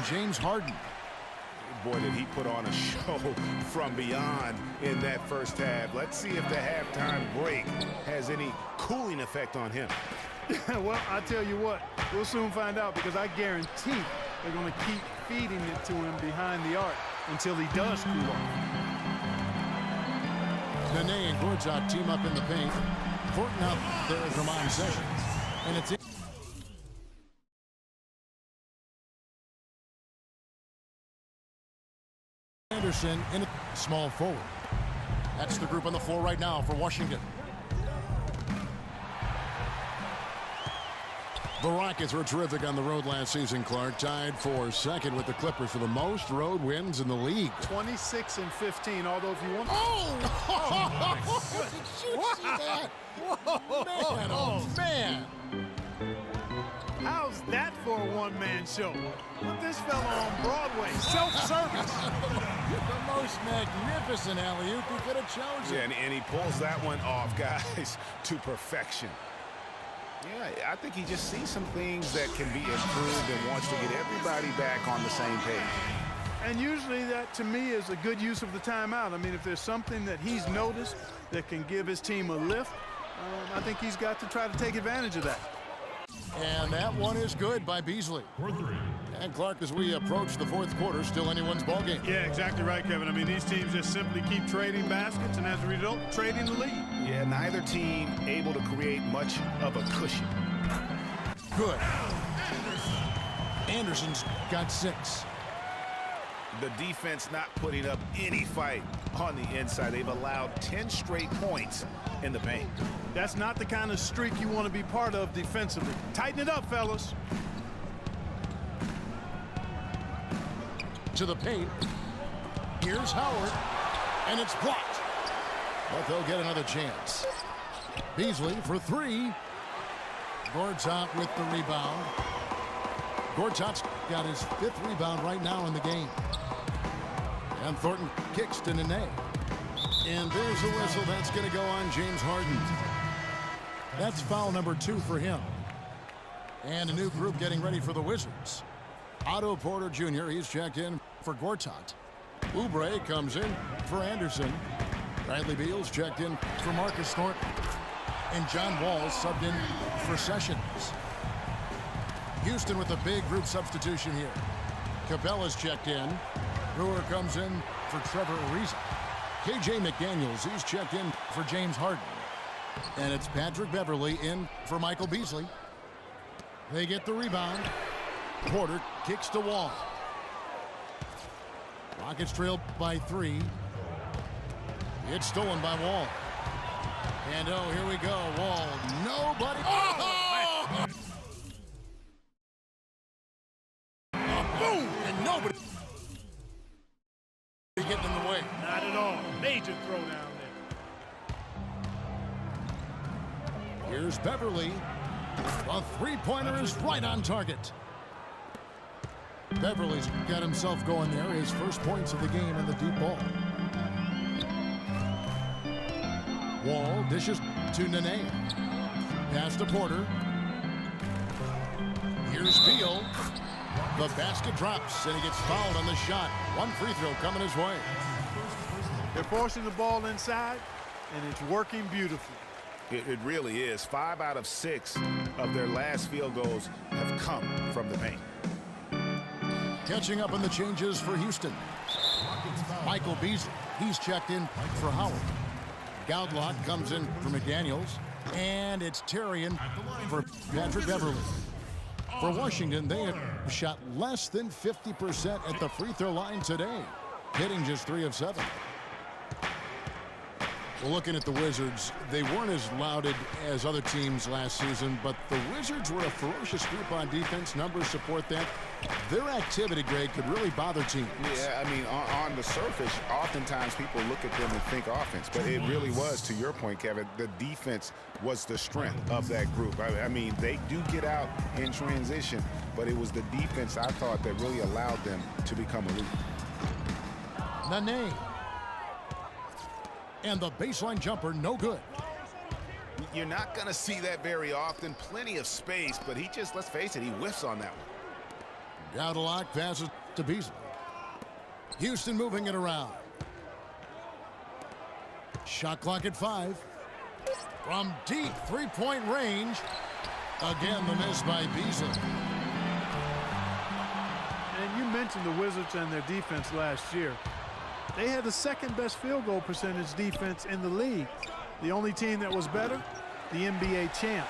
James Harden. Boy, did he put on a show from beyond in that first half. Let's see if the halftime break has any cooling effect on him. Well, I tell you what, we'll soon find out, because I guarantee they're going to keep feeding it to him behind the arc until he does cool off. Nene and Gortat team up in the paint. Thornton out there from on Sessions. And it's Anderson in a small forward. That's the group on the floor right now for Washington. The Rockets were terrific on the road last season, Clark. Tied for second with the Clippers for the most road wins in the league. 26 and 15, although if you want... Oh! Did you see that? Whoa! Man, oh, man! How's that for a one-man show? Put this fella on Broadway. Self-service. The most magnificent alley-oop he could have chosen. Yeah, and he pulls that one off, guys, to perfection. Yeah, I think he just sees some things that can be improved and wants to get everybody back on the same page. And usually that, to me, is a good use of the timeout. I mean, if there's something that he's noticed that can give his team a lift, I think he's got to try to take advantage of that. And that one is good by Beasley. And Clark, as we approach the fourth quarter, still anyone's ballgame. Yeah, exactly right, Kevin. I mean, these teams just simply keep trading baskets, and as a result, trading the lead. Yeah, neither team able to create much of a cushion. Good. Anderson's got 6. The defense not putting up any fight on the inside. They've allowed 10 straight points in the paint. That's not the kind of streak you want to be part of defensively. Tighten it up, fellas. To the paint. Here's Howard. And it's blocked. But they'll get another chance. Beasley for 3. Gortat with the rebound. Gortat's got his 5th rebound right now in the game. And Thornton kicks to Nene. And there's a whistle. That's going to go on James Harden. That's foul number 2 for him. And a new group getting ready for the Wizards. Otto Porter Jr., he's checked in for Gortat. Oubre comes in for Anderson. Bradley Beal's checked in for Marcus Thornton. And John Wall subbed in for Sessions. Houston with a big group substitution here. Capella's checked in. Brewer comes in for Trevor Ariza. KJ McDaniels, he's checked in for James Harden. And it's Patrick Beverley in for Michael Beasley. They get the rebound. Porter kicks to Wall. Rockets trail by 3. It's stolen by Wall. And oh, here we go. Wall. Nobody. Oh! Boom! And nobody getting in the way. Not at all. Major throwdown there. Here's Beverley. A 3-pointer is right on target. Beverley's got himself going there. His first points of the game in the deep ball. Wall dishes to Nene. Pass to Porter. Here's Beal. The basket drops, and he gets fouled on the shot. One free throw coming his way. They're forcing the ball inside, and it's working beautifully. It really is. 5 out of 6 of their last field goals have come from the paint. Catching up on the changes for Houston. Michael Beasley, he's checked in for Howard. Goudlock comes in for McDaniels. And it's Terrian for Patrick Beverley. For Washington, they have shot less than 50% at the free throw line today, hitting just 3 of 7. Well, looking at the Wizards, they weren't as lauded as other teams last season, but the Wizards were a ferocious group on defense. Numbers support that. Their activity grade could really bother teams. Yeah, I mean, on the surface, oftentimes people look at them and think offense, but it really was, to your point, Kevin, the defense was the strength of that group. I mean, they do get out in transition, but it was the defense, I thought, that really allowed them to become elite. Nene. And the baseline jumper, no good. You're not going to see that very often. Plenty of space, but he just, let's face it, he whiffs on that one. Gaudelock passes to Beasley. Houston moving it around. Shot clock at 5. From deep three-point range. Again, the miss by Beasley. And you mentioned the Wizards and their defense last year. They had the second best field goal percentage defense in the league. The only team that was better, the NBA champs,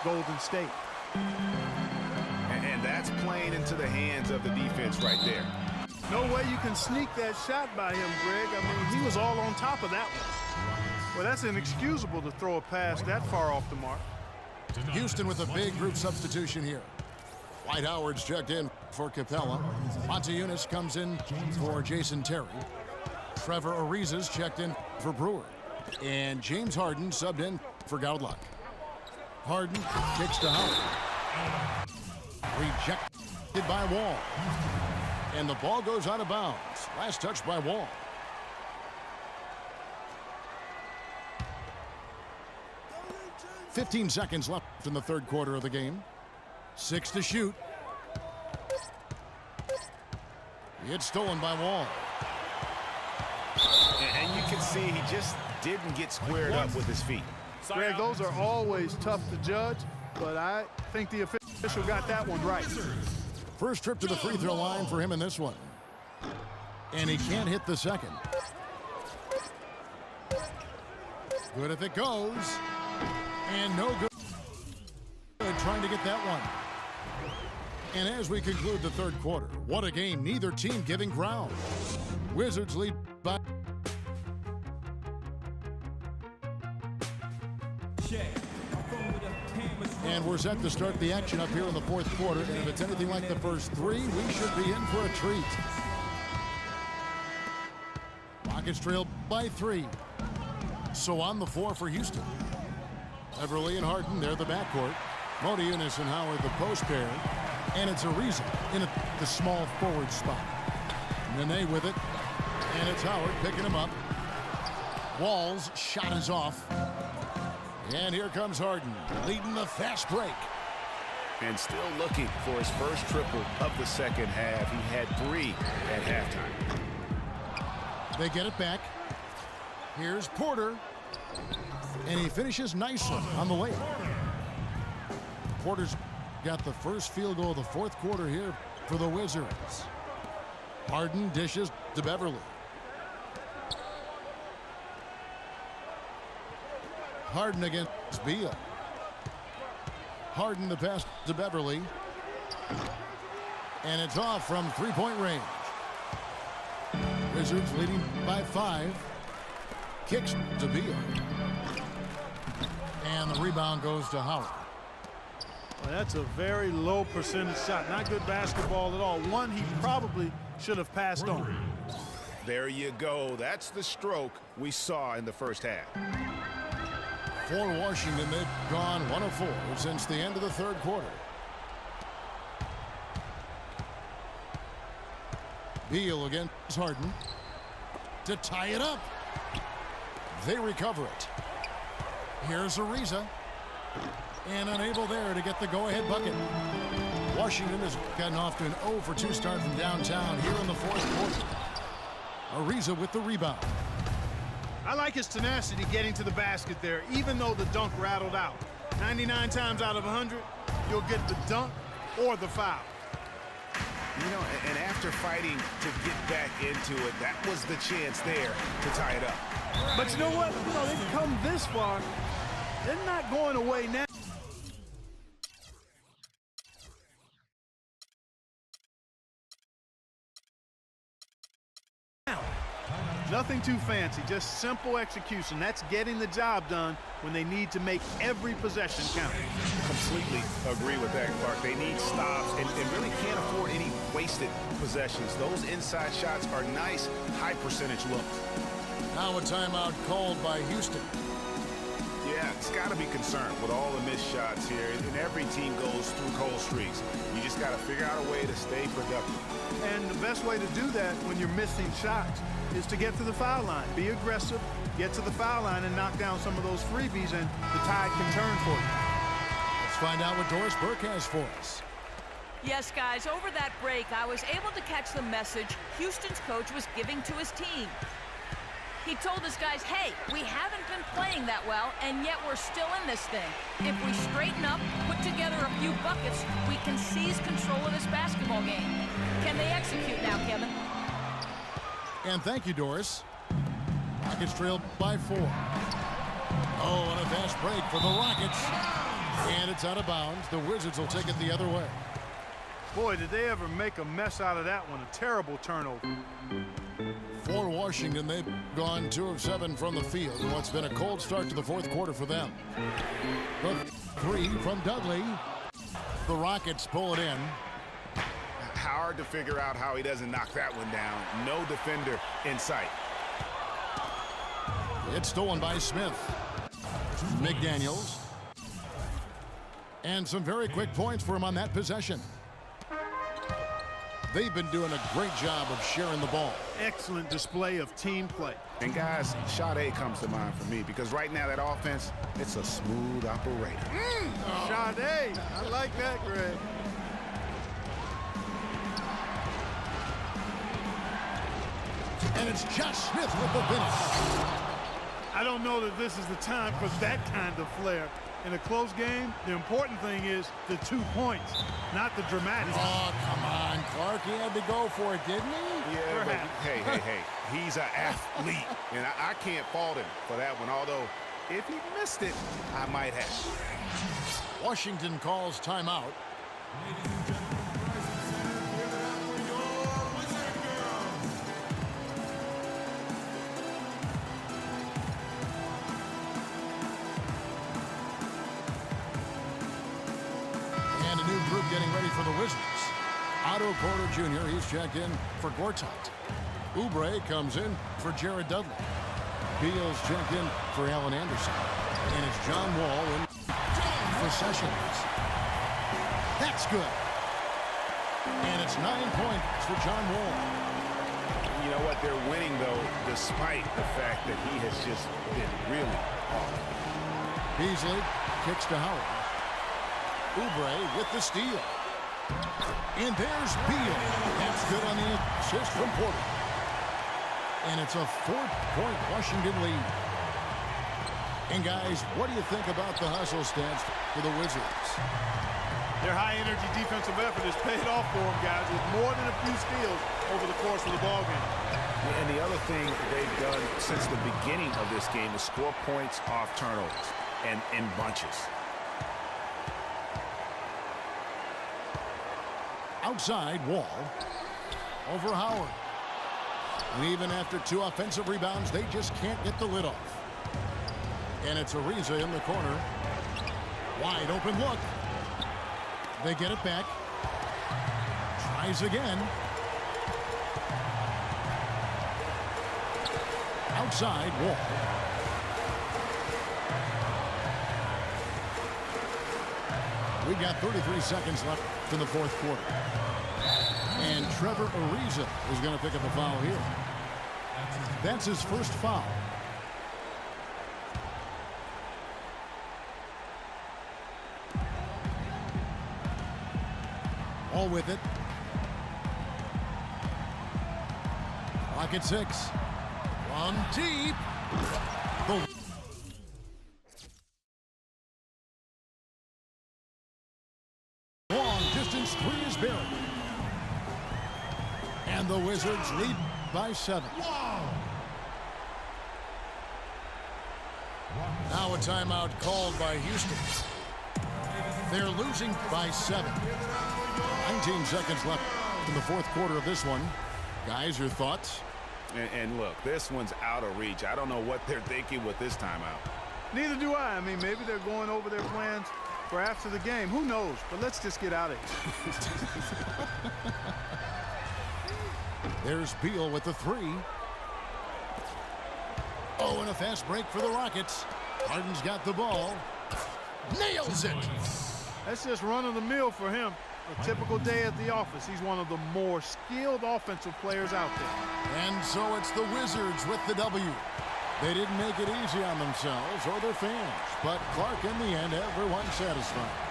Golden State. And that's playing into the hands of the defense right there. No way you can sneak that shot by him, Greg. I mean, he was all on top of that one. Well, that's inexcusable to throw a pass that far off the mark. Houston with a big group substitution here. Dwight Howard's checked in for Capella. Montezumas comes in for Jason Terry. Trevor Ariza's checked in for Brewer. And James Harden subbed in for Gaudelock. Harden kicks to Howard. Rejected by Wall. And the ball goes out of bounds. Last touch by Wall. .15 seconds left in the third quarter of the game. 6 to shoot. It's stolen by Wall. And you can see he just didn't get squared up with his feet. Greg, those are always tough to judge, but I think the official got that one right. First trip to the free throw line for him in this one. And he can't hit the second. Good if it goes. And no good. Trying to get that one. And as we conclude the third quarter, what a game. Neither team giving ground. Wizards lead by. And we're set to start the action up here in the fourth quarter. And if it's anything like the first three, we should be in for a treat. Rockets trail by 3. So on the floor for Houston. Beverly and Harden, they're the backcourt. Montezumas and Howard, the post pair. And it's Ariza in the small forward spot. Nene with it. And it's Howard picking him up. Wall's shot is off. And here comes Harden, leading the fast break. And still looking for his first triple of the second half. He had 3 at halftime. They get it back. Here's Porter. And he finishes nicely on the layup. Porter's got the first field goal of the fourth quarter here for the Wizards. Harden dishes to Beverly. Harden against Beal. Harden the pass to Beverly. And it's off from three-point range. Wizards leading by 5. Kicks to Beal. And the rebound goes to Howard. Well, that's a very low percentage shot. Not good basketball at all. One he probably should have passed on. There you go. That's the stroke we saw in the first half. For Washington, they've gone 1 of 4 since the end of the third quarter. Beal against Harden to tie it up. They recover it. Here's Ariza. And unable there to get the go-ahead bucket. Washington has gotten off to an 0 for 2 start from downtown here in the fourth quarter. Ariza with the rebound. I like his tenacity getting to the basket there, even though the dunk rattled out. 99 times out of 100, you'll get the dunk or the foul. You know, and after fighting to get back into it, that was the chance there to tie it up. But you know what? You know, they've come this far. They're not going away now. Nothing too fancy, just simple execution. That's getting the job done when they need to make every possession count. Completely agree with that, Clark. They need stops and really can't afford any wasted possessions. Those inside shots are nice, high percentage looks. Now a timeout called by Houston. Yeah, it's got to be concerned with all the missed shots here, and every team goes through cold streaks. You just got to figure out a way to stay productive. And the best way to do that when you're missing shots is to get to the foul line. Be aggressive, get to the foul line, and knock down some of those freebies, and the tide can turn for you. Let's find out what Doris Burke has for us. Yes, guys, over that break, I was able to catch the message Houston's coach was giving to his team. He told his guys, hey, we haven't been playing that well, and yet we're still in this thing. If we straighten up, put together a few buckets, we can seize control of this basketball game. Can they execute now, Kevin? And thank you, Doris. Rockets trailed by 4. Oh, and a fast break for the Rockets. And it's out of bounds. The Wizards will take it the other way. Boy, did they ever make a mess out of that one. A terrible turnover. For Washington, they've gone 2 of 7 from the field in what's been a cold start to the fourth quarter for them. The 3 from Dudley. The Rockets pull it in. Hard to figure out how he doesn't knock that one down. No defender in sight. It's stolen by Smith. McDaniels. And some very quick points for him on that possession. They've been doing a great job of sharing the ball. Excellent display of team play. And guys, Sade comes to mind for me because right now that offense, it's a smooth operator. Sade, I like that, Greg. And it's Josh Smith with the finish. I don't know that this is the time for that kind of flair. In a close game, the important thing is the 2 points, not the dramatic. Oh, come on, Clark. He had to go for it, didn't he? Yeah, but hey. He's an athlete, and I can't fault him for that one, although if he missed it, I might have. Washington calls timeout. Group getting ready for the Wizards. Otto Porter Jr., he's checked in for Gortat. Oubre comes in for Jared Dudley. Beal's checked in for Allen Anderson. And it's John Wall in for Sessions. That's good. And it's 9 points for John Wall. You know what? They're winning, though, despite the fact that he has just been really off. Beasley kicks to Howard. Oubre with the steal. And there's Beal. That's good on the assist from Porter. And it's a 4-point Washington lead. And guys, what do you think about the hustle stats for the Wizards? Their high-energy defensive effort has paid off for them, guys, with more than a few steals over the course of the ballgame. And the other thing they've done since the beginning of this game is score points off turnovers and in bunches. Outside, Wall over Howard. And even after 2 offensive rebounds, they just can't get the lid off. And it's Ariza in the corner. Wide open look. They get it back. Tries again. Outside, Wall. We've got 33 seconds left in the fourth quarter. And Trevor Ariza is going to pick up a foul here. That's his first foul. All with it. Clock at 6. From deep. The long-distance 3 is buried. And the Wizards lead by 7. Now a timeout called by Houston. They're losing by 7. 19 seconds left in the fourth quarter of this one. Guys, your thoughts? And look, this one's out of reach. I don't know what they're thinking with this timeout. Neither do I. I mean, maybe they're going over their plans for after the game. Who knows? But let's just get out of here. There's Beal with the 3. Oh, and a fast break for the Rockets. Harden's got the ball. Nails it. That's just run-of-the-mill for him. A typical day at the office. He's one of the more skilled offensive players out there. And so it's the Wizards with the W. They didn't make it easy on themselves or their fans, but Clark, in the end, everyone's satisfied.